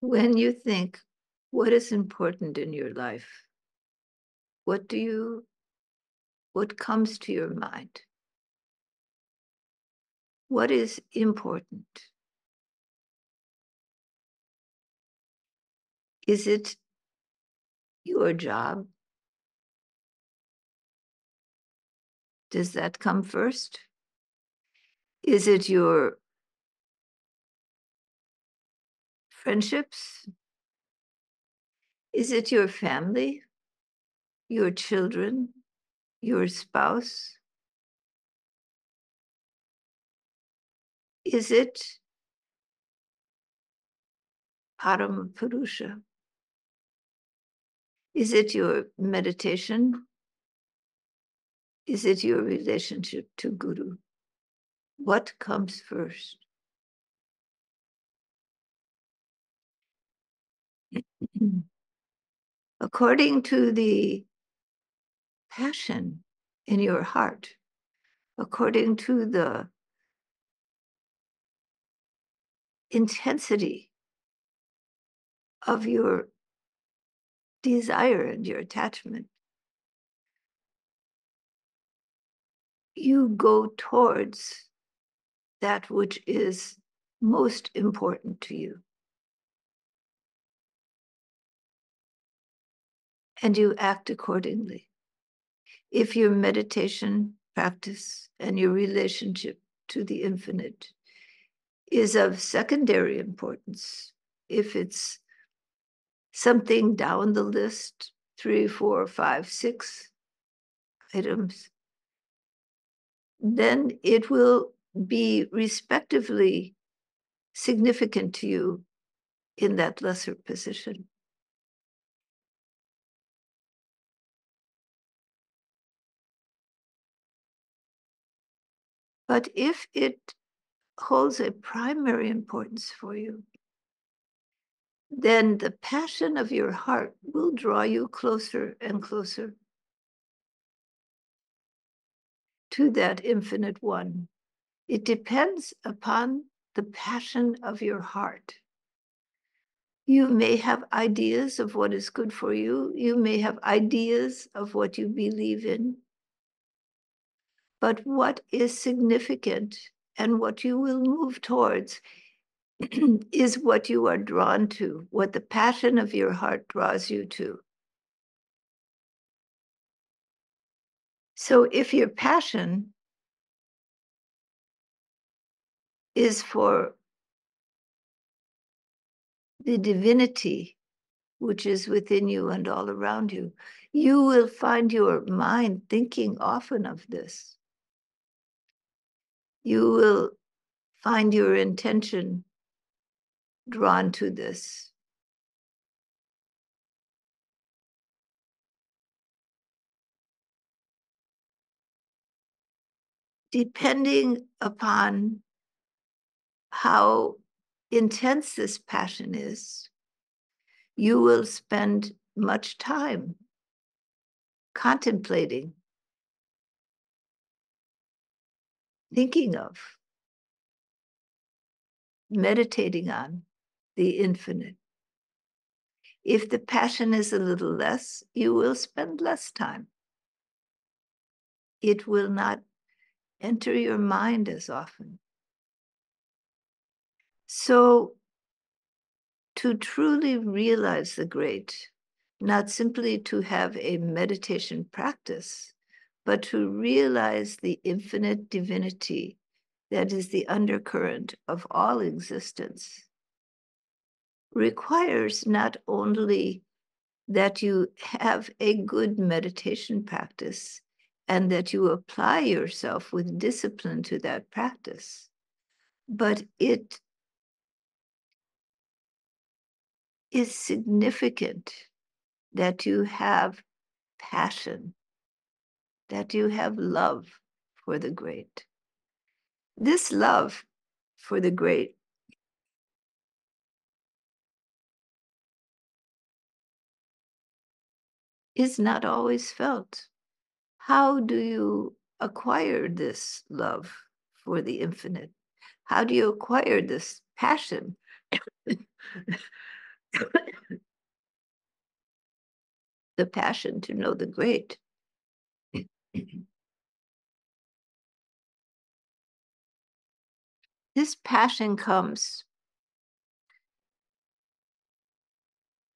When you think, what is important in your life? What comes to your mind? What is important? Is it your job? Does that come first? Is it your friendships? Is it your family, your children, your spouse? Is it Paramapurusha? Is it your meditation? Is it your relationship to Guru? What comes first? According to the passion in your heart, according to the intensity of your desire and your attachment, you go towards that which is most important to you. And you act accordingly. If your meditation practice and your relationship to the infinite is of secondary importance, if it's something down the list, 3, 4, 5, 6 items, then it will be respectively significant to you in that lesser position. But if it holds a primary importance for you, then the passion of your heart will draw you closer and closer to that infinite one. It depends upon the passion of your heart. You may have ideas of what is good for you. You may have ideas of what you believe in. But what is significant and what you will move towards is what you are drawn to, what the passion of your heart draws you to. So if your passion is for the divinity which is within you and all around you, you will find your mind thinking often of this. You will find your intention drawn to this. Depending upon how intense this passion is, you will spend much time contemplating, thinking of, meditating on the infinite. If the passion is a little less, you will spend less time. It will not enter your mind as often. So, to truly realize the great, not simply to have a meditation practice, but to realize the infinite divinity that is the undercurrent of all existence, requires not only that you have a good meditation practice and that you apply yourself with discipline to that practice, but it is significant that you have passion, that you have love for the great. This love for the great is not always felt. How do you acquire this love for the infinite? How do you acquire this passion? The passion to know the great. This passion comes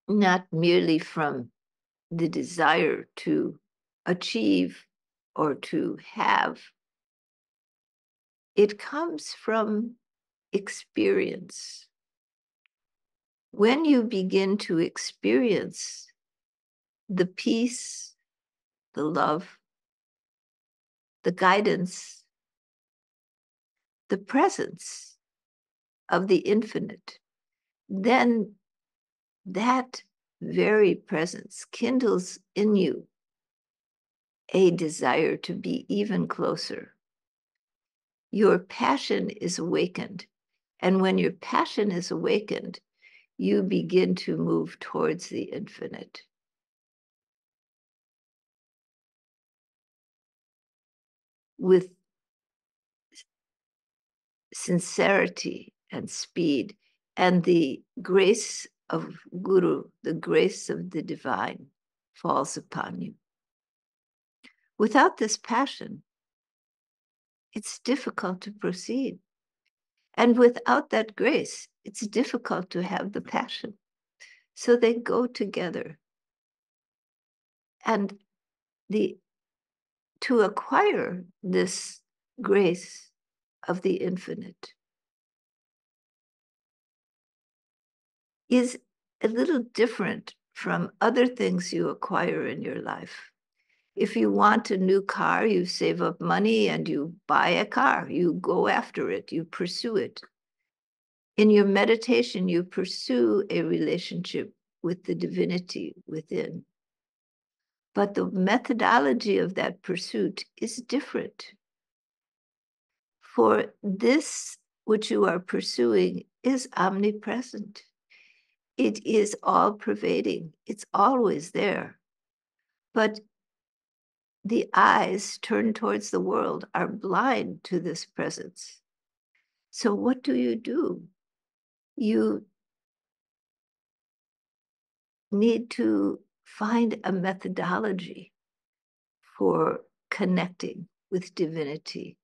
not merely from the desire to achieve or to have. It comes from experience. When you begin to experience the peace, the love, the guidance, the presence of the infinite, then that very presence kindles in you a desire to be even closer. Your passion is awakened. And when your passion is awakened, you begin to move towards the infinite. With sincerity and speed and the grace of Guru, the grace of the divine falls upon you. Without this passion, it's difficult to proceed. And without that grace, it's difficult to have the passion. So they go together. And to acquire this grace of the infinite is a little different from other things you acquire in your life. If you want a new car, you save up money and you buy a car. You go after it, you pursue it. In your meditation, you pursue a relationship with the divinity within. But the methodology of that pursuit is different. For this which you are pursuing is omnipresent. It is all pervading. It's always there. But the eyes turned towards the world are blind to this presence. So what do? You need to find a methodology for connecting with divinity.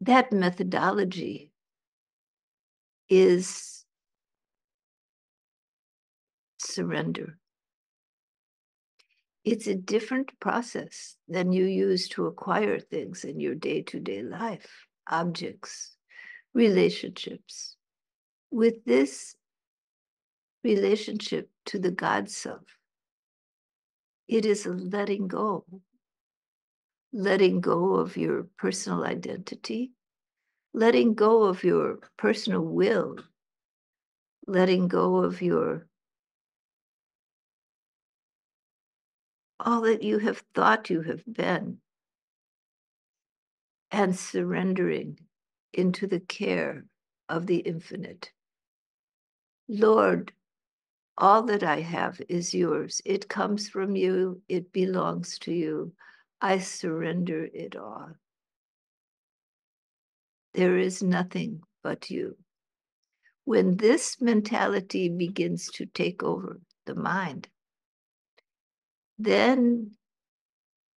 That methodology is surrender. It's a different process than you use to acquire things in your day-to-day life, objects, relationships. With this relationship to the God self, it is a letting go of your personal identity, letting go of your personal will, letting go of all that you have thought you have been, and surrendering into the care of the infinite. Lord, all that I have is yours. It comes from you. It belongs to you. I surrender it all. There is nothing but you. When this mentality begins to take over the mind, then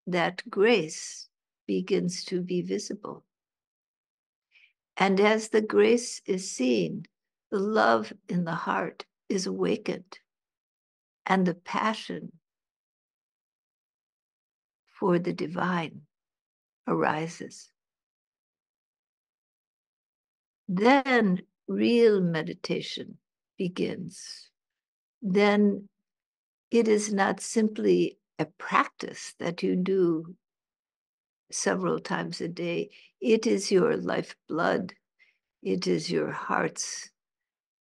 that grace begins to be visible. And as the grace is seen, the love in the heart is awakened, and the passion for the divine arises. Then real meditation begins. Then it is not simply a practice that you do several times a day. It is your lifeblood. It is your heart's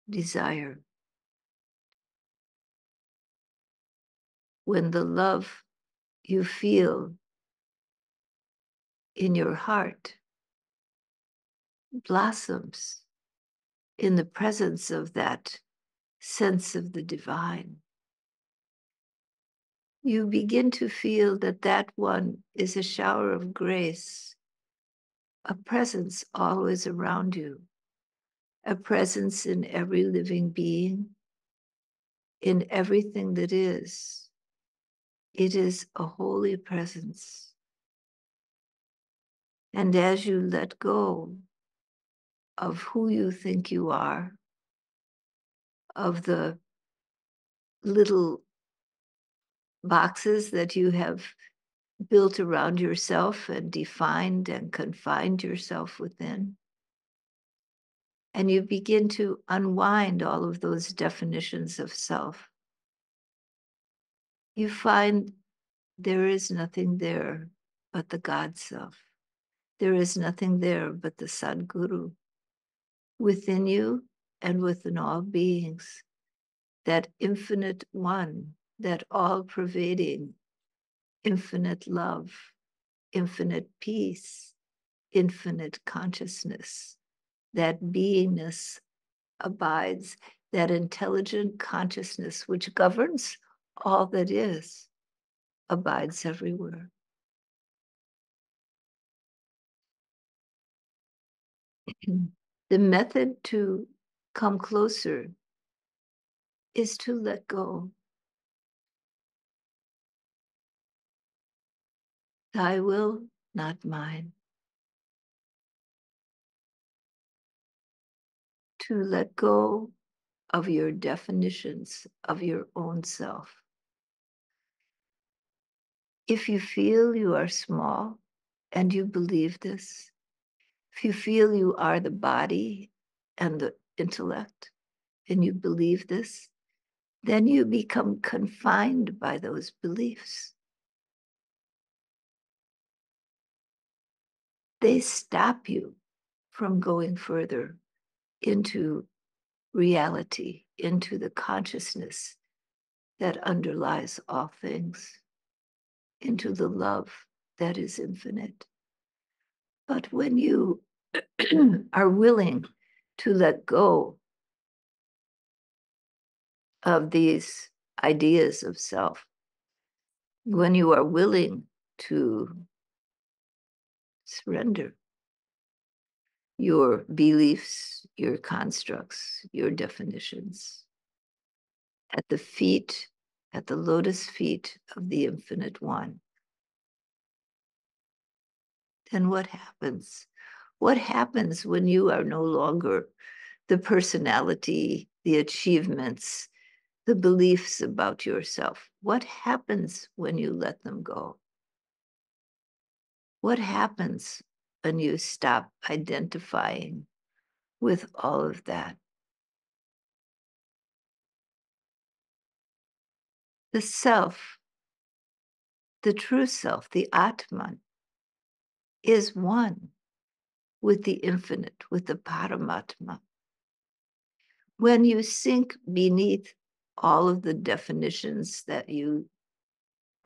desire. When the love you feel in your heart blossoms in the presence of that sense of the divine. You begin to feel that that one is a shower of grace, a presence always around you, a presence in every living being, in everything that is. It is a holy presence. And as you let go of who you think you are, of the little boxes that you have built around yourself and defined and confined yourself within, and you begin to unwind all of those definitions of self, you find there is nothing there but the God self. There is nothing there but the Sadguru within you and within all beings, that infinite one, that all-pervading, infinite love, infinite peace, infinite consciousness. That beingness abides, that intelligent consciousness which governs all that is, abides everywhere. The method to come closer is to let go. Thy will, not mine. To let go of your definitions of your own self. If you feel you are small and you believe this, if you feel you are the body and the intellect and you believe this, then you become confined by those beliefs. They stop you from going further into reality, into the consciousness that underlies all things, into the love that is infinite. But when you are willing to let go of these ideas of self, when you are willing to surrender your beliefs, your constructs, your definitions at the feet, at the lotus feet of the Infinite One, then what happens? What happens when you are no longer the personality, the achievements, the beliefs about yourself? What happens when you let them go? What happens when you stop identifying with all of that? The self, the true self, the Atman, is one with the infinite, with the Paramatma. When you sink beneath all of the definitions that you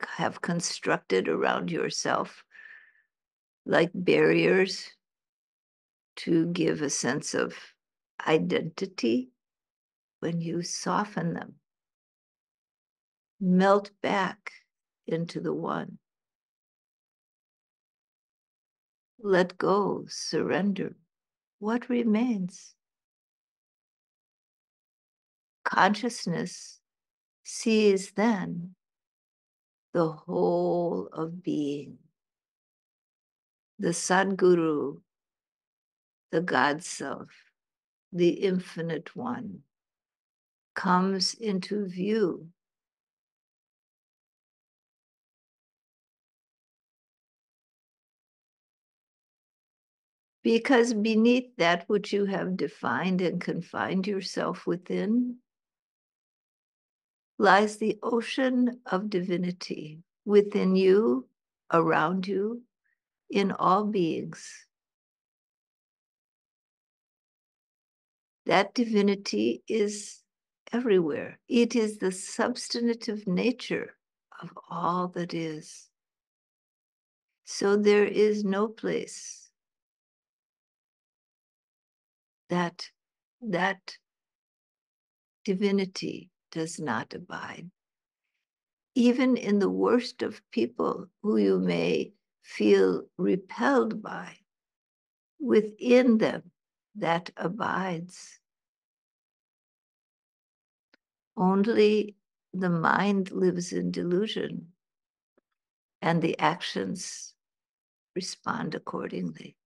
have constructed around yourself, like barriers to give a sense of identity, when you soften them, melt back into the one, let go, surrender, what remains? Consciousness sees then the whole of being. The Sadguru, the God Self, the Infinite One, comes into view. Because beneath that which you have defined and confined yourself within lies the ocean of divinity within you, around you, in all beings. That divinity is everywhere. It is the substantive nature of all that is. So there is no place that divinity does not abide. Even in the worst of people who you may feel repelled by, within them that abides. Only the mind lives in delusion, and the actions respond accordingly.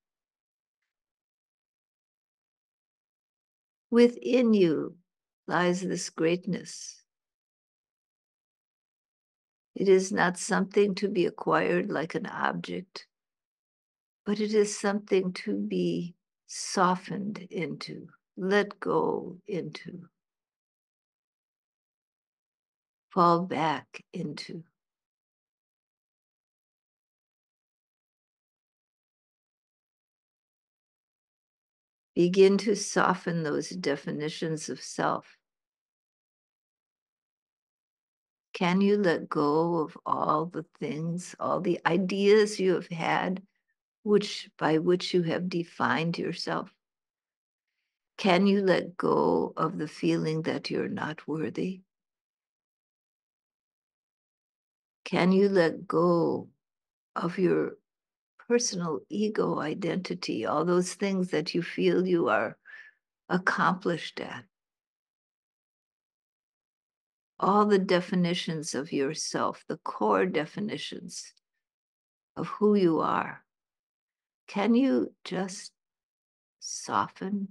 Within you lies this greatness. It is not something to be acquired like an object, but it is something to be softened into, let go into, fall back into. Begin to soften those definitions of self. Can you let go of all the things, all the ideas you have had, by which you have defined yourself? Can you let go of the feeling that you're not worthy? Can you let go of your personal ego identity, all those things that you feel you are accomplished at? All the definitions of yourself, the core definitions of who you are. Can you just soften,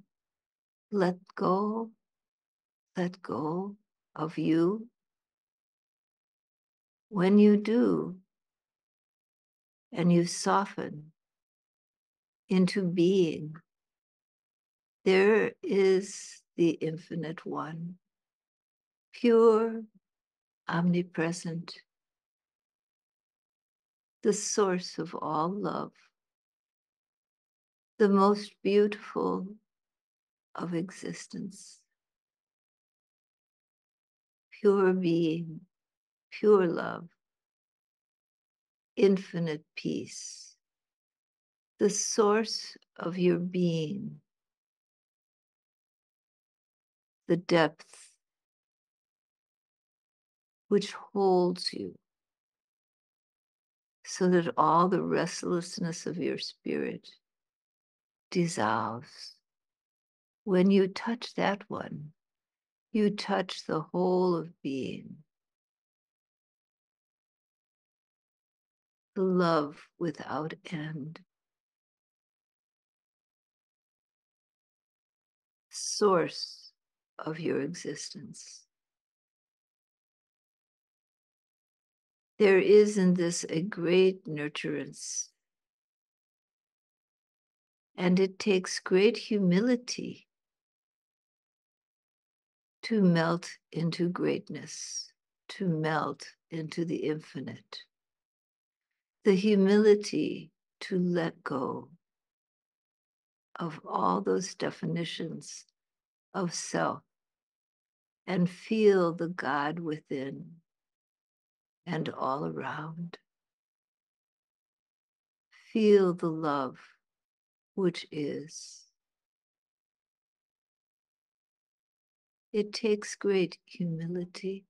let go of you? When you do, and you soften into being, there is the infinite one, pure, omnipresent, the source of all love, the most beautiful of existence, pure being, pure love, infinite peace, the source of your being, the depth which holds you so that all the restlessness of your spirit dissolves. When you touch that one, you touch the whole of being. The love without end. Source of your existence. There is in this a great nurturance, and it takes great humility to melt into greatness, to melt into the infinite. The humility to let go of all those definitions of self and feel the God within and all around. Feel the love which is. It takes great humility.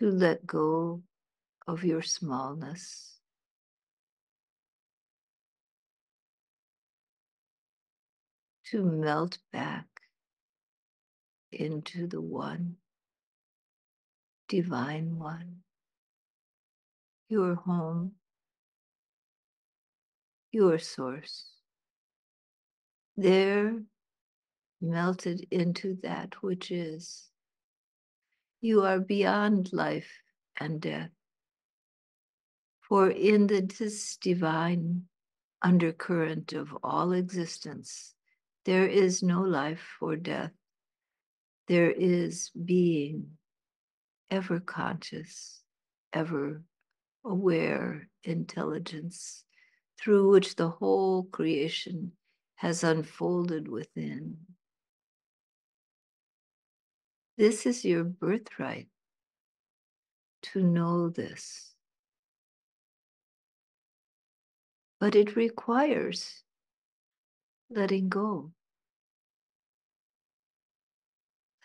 To let go of your smallness. To melt back into the one, divine one, your home, your source. There, melted into that which is. You are beyond life and death. For in this divine undercurrent of all existence, there is no life or death. There is being, ever conscious, ever aware intelligence through which the whole creation has unfolded within. This is your birthright, to know this. but it requires letting go.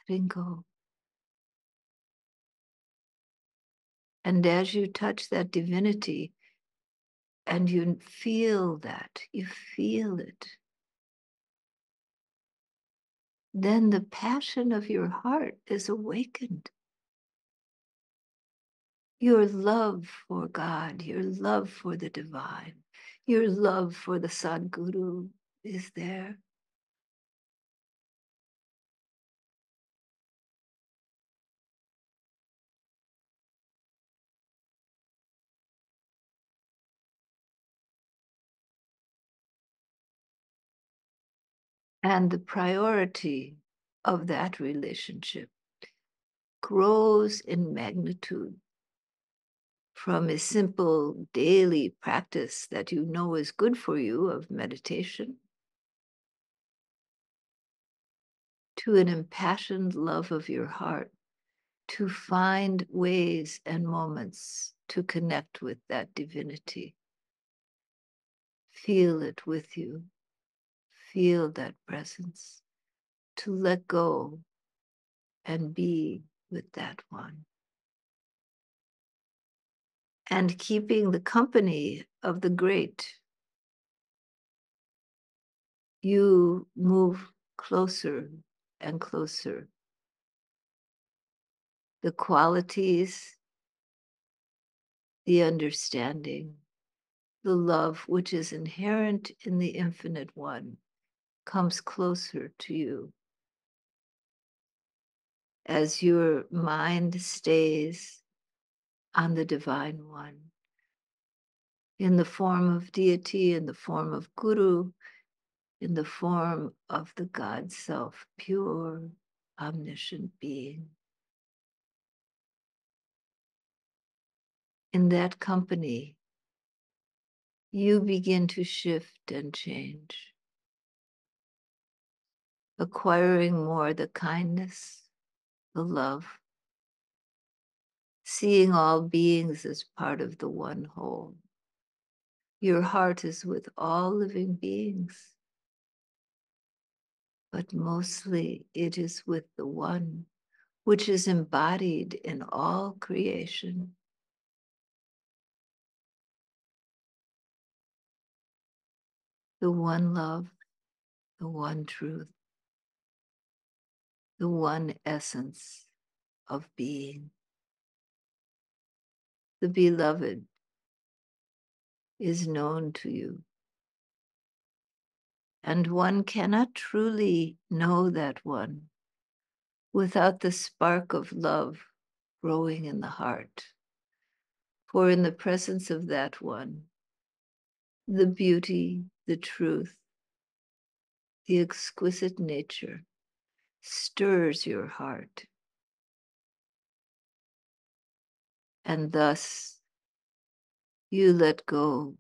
Letting go. And as you touch that divinity and you feel that, you feel it, then the passion of your heart is awakened. Your love for God, your love for the divine, your love for the Sadguru is there. And the priority of that relationship grows in magnitude from a simple daily practice that you know is good for you of meditation to an impassioned love of your heart, to find ways and moments to connect with that divinity. Feel it with you. Feel that presence. To let go and be with that one. And keeping the company of the great, you move closer and closer. The qualities, the understanding, the love which is inherent in the infinite one comes closer to you. As your mind stays on the divine one, in the form of deity, in the form of guru, in the form of the God self, pure, omniscient being. In that company, you begin to shift and change, acquiring more the kindness, the love, seeing all beings as part of the one whole. Your heart is with all living beings, but mostly it is with the one which is embodied in all creation. The one love, the one truth, the one essence of being. The beloved is known to you. And one cannot truly know that one without the spark of love growing in the heart. For in the presence of that one, the beauty, the truth, the exquisite nature stirs your heart. And thus you let go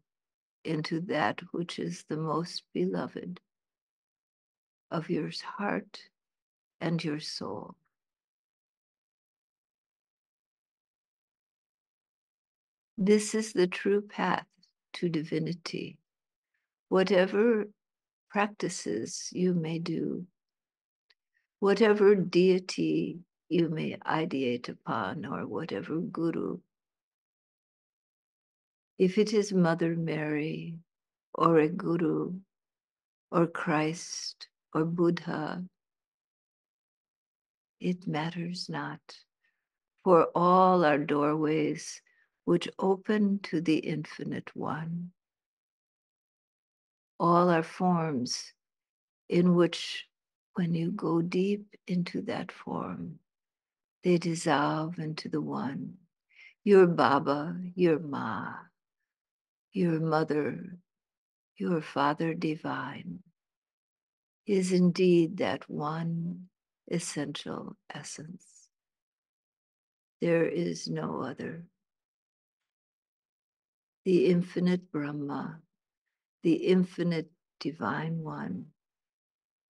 into that which is the most beloved of your heart and your soul. This is the true path to divinity. Whatever practices you may do, whatever deity you may ideate upon, or whatever guru, if it is Mother Mary, or a guru, or Christ, or Buddha, it matters not, for all are doorways which open to the infinite one. All are forms in which, when you go deep into that form, they dissolve into the one. Your Baba, your Ma, your Mother, your Father Divine is indeed that one essential essence. There is no other. The infinite Brahma, the infinite Divine One,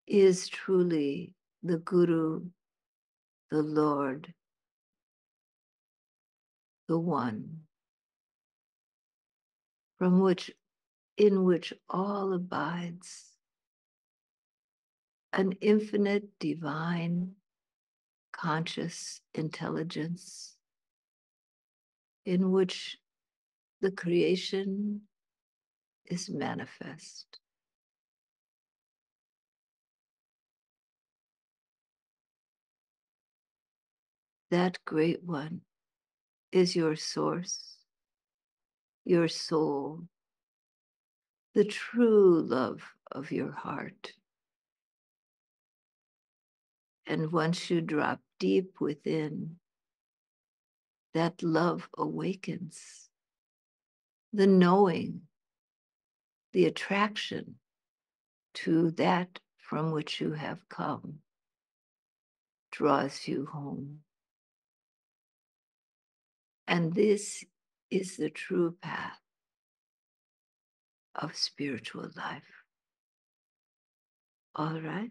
is truly the Guru, the Lord, the One, from which in which all abides, an infinite divine conscious intelligence in which the creation is manifest. That great one is your source, your soul, the true love of your heart. And once you drop deep within, that love awakens. The knowing, the attraction to that from which you have come draws you home. And this is the true path of spiritual life. All right?